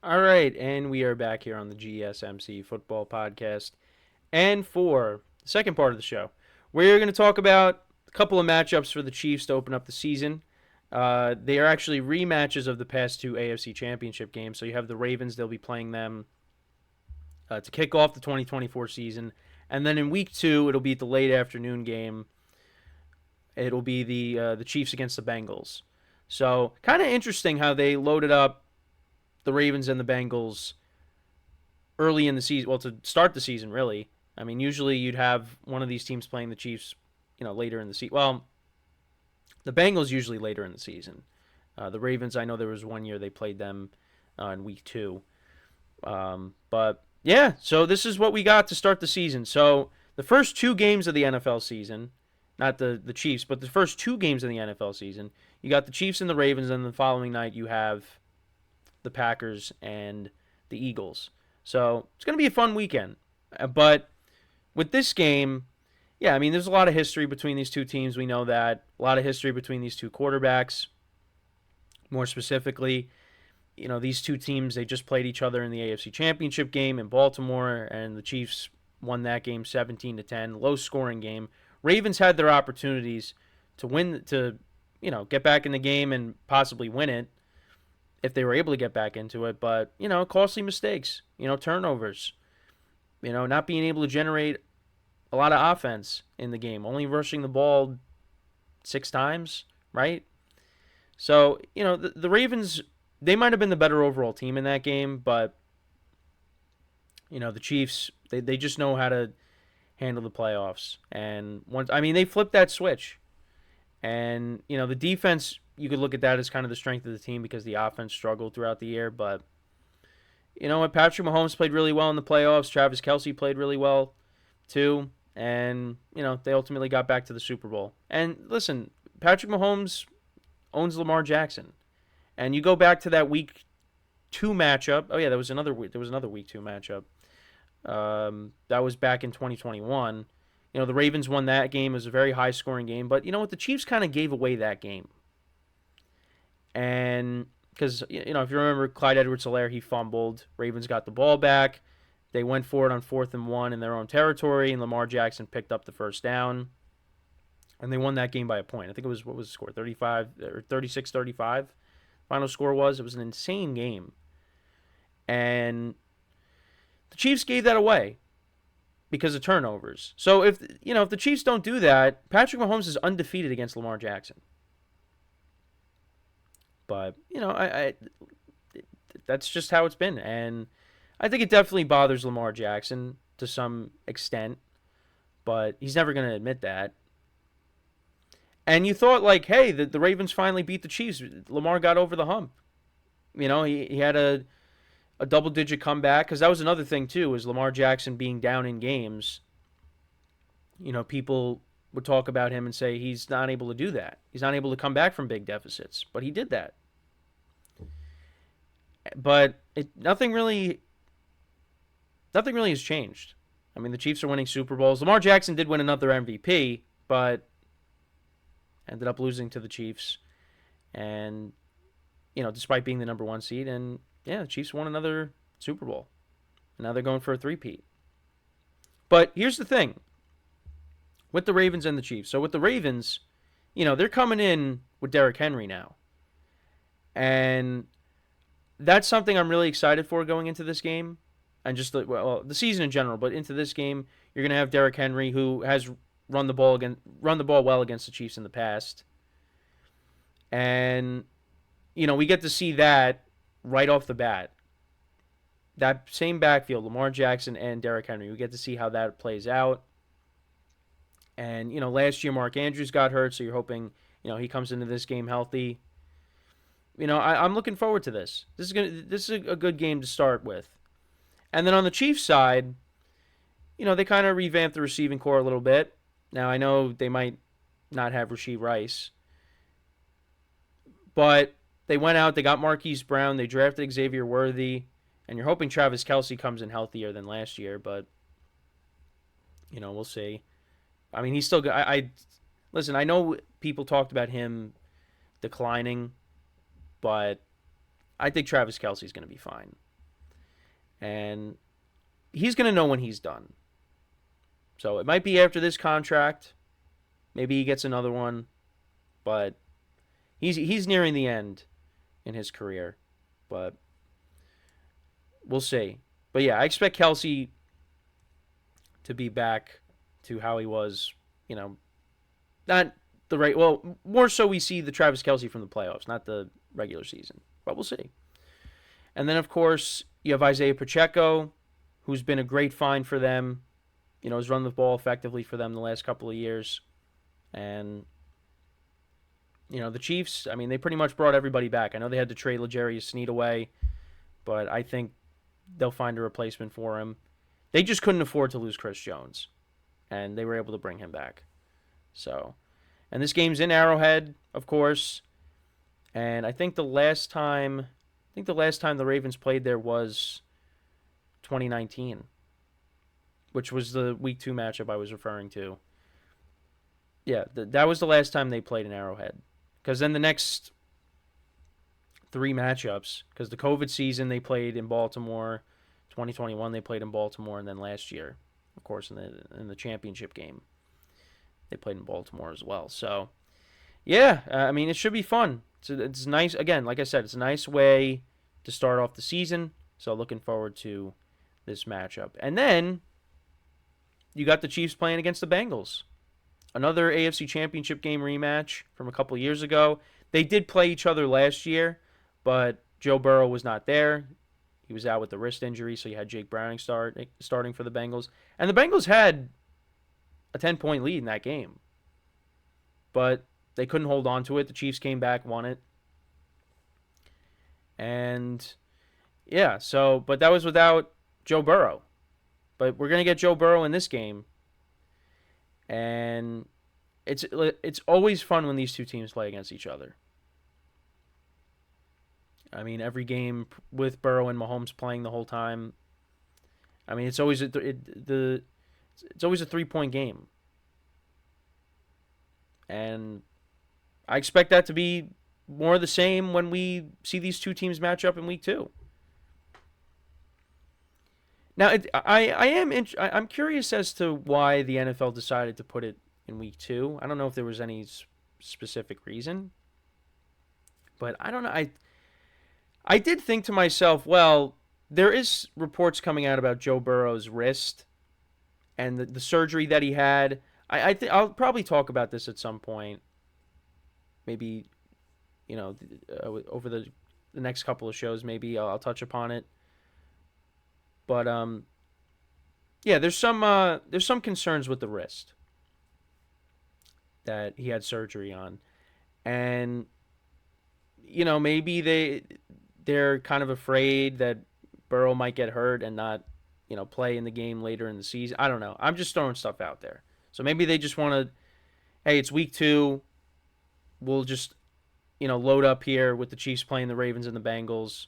All right, and we are back here on the GSMC Football Podcast. And for the second part of the show, we're going to talk about a couple of matchups for the Chiefs to open up the season. They are actually rematches of the past two AFC Championship games. So you have the Ravens, they'll be playing them to kick off the 2024 season. And then in week two, it'll be the late afternoon game. It'll be the Chiefs against the Bengals. So kind of interesting how they loaded up the Ravens and the Bengals early in the season. Well, to start the season, really. I mean, usually you'd have one of these teams playing the Chiefs, later in the season. Well, the Bengals usually later in the season. The Ravens, I know there was one year they played them in week two. But yeah, so this is what we got to start the season. So the first two games of the NFL season, not the Chiefs, but the first two games of the NFL season, you got the Chiefs and the Ravens, and the following night you have the Packers and the Eagles. So it's going to be a fun weekend. But with this game, yeah, I mean, there's a lot of history between these two teams. We know that. A lot of history between these two quarterbacks. More specifically, these two teams, they just played each other in the AFC Championship game in Baltimore, and the Chiefs won that game 17-10. Low scoring game. Ravens had their opportunities to win, to, get back in the game and possibly win it if they were able to get back into it. But, costly mistakes, turnovers, not being able to generate a lot of offense in the game, only rushing the ball 6 times, right? So, the Ravens, they might have been the better overall team in that game, but, the Chiefs, they just know how to handle the playoffs. And they flipped that switch. And, the defense, you could look at that as kind of the strength of the team because the offense struggled throughout the year. But, Patrick Mahomes played really well in the playoffs. Travis Kelce played really well, too. And, they ultimately got back to the Super Bowl. And listen, Patrick Mahomes owns Lamar Jackson. And you go back to that week 2 matchup. Oh, yeah, there was another week 2 matchup. That was back in 2021. The Ravens won that game. It was a very high-scoring game. But you know what? The Chiefs kind of gave away that game. And because, if you remember, Clyde Edwards-Helaire, he fumbled. Ravens got the ball back. They went for it on 4th and 1 in their own territory, and Lamar Jackson picked up the first down. And they won that game by a point. I think it was, what was the score? 35 or 36-35. Final score was. It was an insane game. And the Chiefs gave that away because of turnovers. So if the Chiefs don't do that, Patrick Mahomes is undefeated against Lamar Jackson. But, that's just how it's been. And I think it definitely bothers Lamar Jackson to some extent, but he's never going to admit that. And you thought, like, hey, the Ravens finally beat the Chiefs. Lamar got over the hump. He had a double-digit comeback, because that was another thing, too, is Lamar Jackson being down in games. People would talk about him and say he's not able to do that. He's not able to come back from big deficits, but he did that. But nothing really has changed. I mean, the Chiefs are winning Super Bowls. Lamar Jackson did win another MVP, but ended up losing to the Chiefs. And, despite being the number 1 seed, and yeah, the Chiefs won another Super Bowl. And now they're going for a three-peat. But here's the thing with the Ravens and the Chiefs. So with the Ravens, they're coming in with Derrick Henry now. And that's something I'm really excited for going into this game. And just the season in general, but into this game, you're going to have Derrick Henry, who has run the ball well against the Chiefs in the past. And we get to see that right off the bat. That same backfield, Lamar Jackson and Derrick Henry, we get to see how that plays out. And, last year Mark Andrews got hurt, so you're hoping, he comes into this game healthy. I'm looking forward to this. This is a good game to start with. And then on the Chiefs side, they kind of revamped the receiving core a little bit. Now, I know they might not have Rashee Rice, but they went out, they got Marquise Brown, they drafted Xavier Worthy, and you're hoping Travis Kelce comes in healthier than last year, but, we'll see. I mean, he's still good. Listen, I know people talked about him declining, but I think Travis Kelce's going to be fine. and he's going to know when he's done. So it might be after this contract. Maybe he gets another one, but he's nearing the end in his career. But we'll see. But yeah, I expect Kelsey to be back to how he was, not the right. Well, more so we see the Travis Kelsey from the playoffs, not the regular season. But we'll see. And then, of course, you have Isaiah Pacheco, who's been a great find for them. Has run the ball effectively for them the last couple of years. And, the Chiefs, they pretty much brought everybody back. I know they had to trade L'Jarius Sneed away, but I think they'll find a replacement for him. They just couldn't afford to lose Chris Jones, and they were able to bring him back. So, and this game's in Arrowhead, of course, and I think the last time the Ravens played there was 2019, which was the Week 2 matchup I was referring to. Yeah, that was the last time they played in Arrowhead, because then the next 3 matchups, because the COVID season they played in Baltimore, 2021 they played in Baltimore, and then last year, of course, in the championship game, they played in Baltimore as well. So, yeah, it should be fun. It's nice. Again, like I said, it's a nice way to start off the season. So, looking forward to this matchup. And then you got the Chiefs playing against the Bengals. Another AFC Championship game rematch from a couple years ago. They did play each other last year, but Joe Burrow was not there. He was out with the wrist injury, so you had Jake Browning starting for the Bengals. And the Bengals had a 10-point lead in that game. But they couldn't hold on to it. The Chiefs came back, won it. And, yeah, but that was without Joe Burrow. But we're going to get Joe Burrow in this game. And it's always fun when these two teams play against each other. Every game with Burrow and Mahomes playing the whole time. It's always it's always a 3-point game. And I expect that to be more of the same when we see these two teams match up in Week 2. Now, I'm curious as to why the NFL decided to put it in Week 2. I don't know if there was any specific reason, but I don't know. I did think to myself, well, there is reports coming out about Joe Burrow's wrist and the surgery that he had. I'll probably talk about this at some point. Maybe, over the next couple of shows, maybe I'll touch upon it. But yeah, there's some concerns with the wrist that he had surgery on, and maybe they're kind of afraid that Burrow might get hurt and not play in the game later in the season. I don't know. I'm just throwing stuff out there. So maybe they just want to, hey, it's Week 2. We'll just, load up here with the Chiefs playing the Ravens and the Bengals.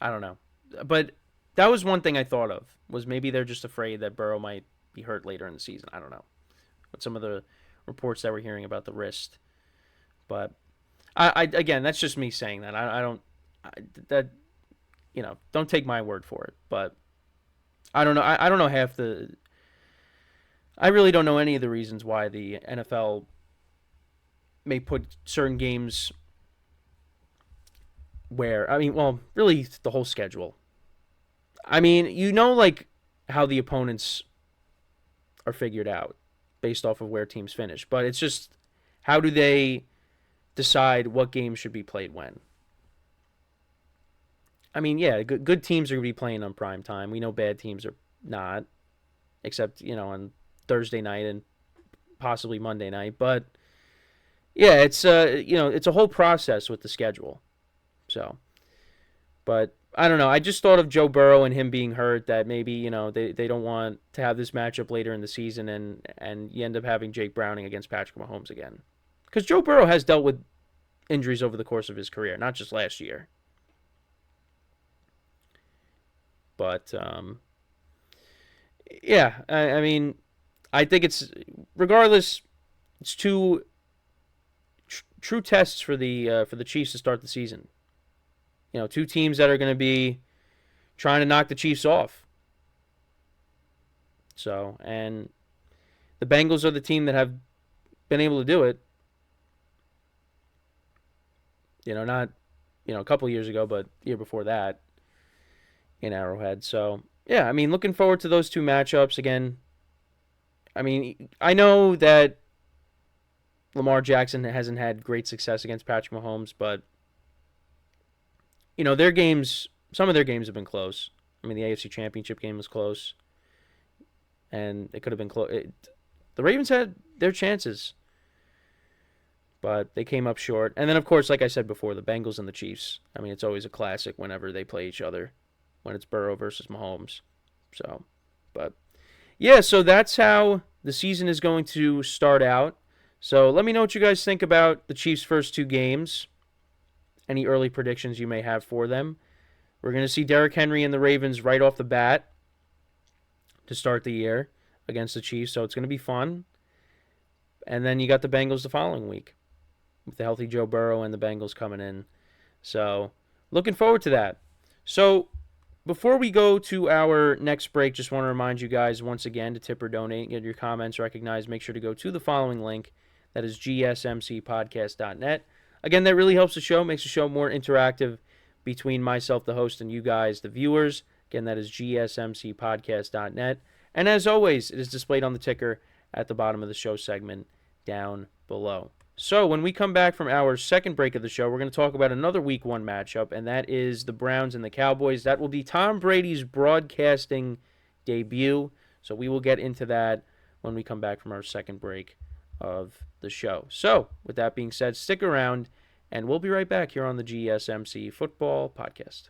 I don't know. But that was one thing I thought of, was maybe they're just afraid that Burrow might be hurt later in the season. I don't know. With some of the reports that we're hearing about the wrist. But, again, that's just me saying that. Don't take my word for it. But I don't know. I don't know I really don't know any of the reasons why the NFL may put certain games where, really the whole schedule. Like how the opponents are figured out based off of where teams finish. But it's just, how do they decide what games should be played when? Yeah, good teams are going to be playing on prime time. We know bad teams are not, except, on Thursday night and possibly Monday night. But yeah, it's it's a whole process with the schedule. So, but I don't know. I just thought of Joe Burrow and him being hurt, that maybe they don't want to have this matchup later in the season, and you end up having Jake Browning against Patrick Mahomes again, because Joe Burrow has dealt with injuries over the course of his career, not just last year. But yeah, I think it's, regardless, it's two true tests for the Chiefs to start the season. Two teams that are going to be trying to knock the Chiefs off. So, and the Bengals are the team that have been able to do it. Not, a couple years ago, but the year before that in Arrowhead. So, yeah, I mean, looking forward to those two matchups again. I mean, I know that Lamar Jackson hasn't had great success against Patrick Mahomes, but their games, some of their games have been close. I mean, the AFC Championship game was close, and it could have been close. The Ravens had their chances, but they came up short. And then, of course, like I said before, the Bengals and the Chiefs. I mean, it's always a classic whenever they play each other, when it's Burrow versus Mahomes. So, but yeah, so that's how the season is going to start out. So let me know what you guys think about the Chiefs' first two games. Any early predictions you may have for them. We're going to see Derrick Henry and the Ravens right off the bat to start the year against the Chiefs, so it's going to be fun. And then you got the Bengals the following week with the healthy Joe Burrow and the Bengals coming in. So looking forward to that. So before we go to our next break, just want to remind you guys once again to tip or donate, get your comments recognized. Make sure to go to the following link. That is GSMCPodcast.net. Again, that really helps the show, makes the show more interactive between myself, the host, and you guys, the viewers. Again, that is GSMCPodcast.net. And as always, it is displayed on the ticker at the bottom of the show segment down below. So when we come back from our second break of the show, we're going to talk about another Week 1 matchup, and that is the Browns and the Cowboys. That will be Tom Brady's broadcasting debut. So we will get into that when we come back from our second break of the show. So with that being said, stick around, and we'll be right back here on the GSMC Football Podcast.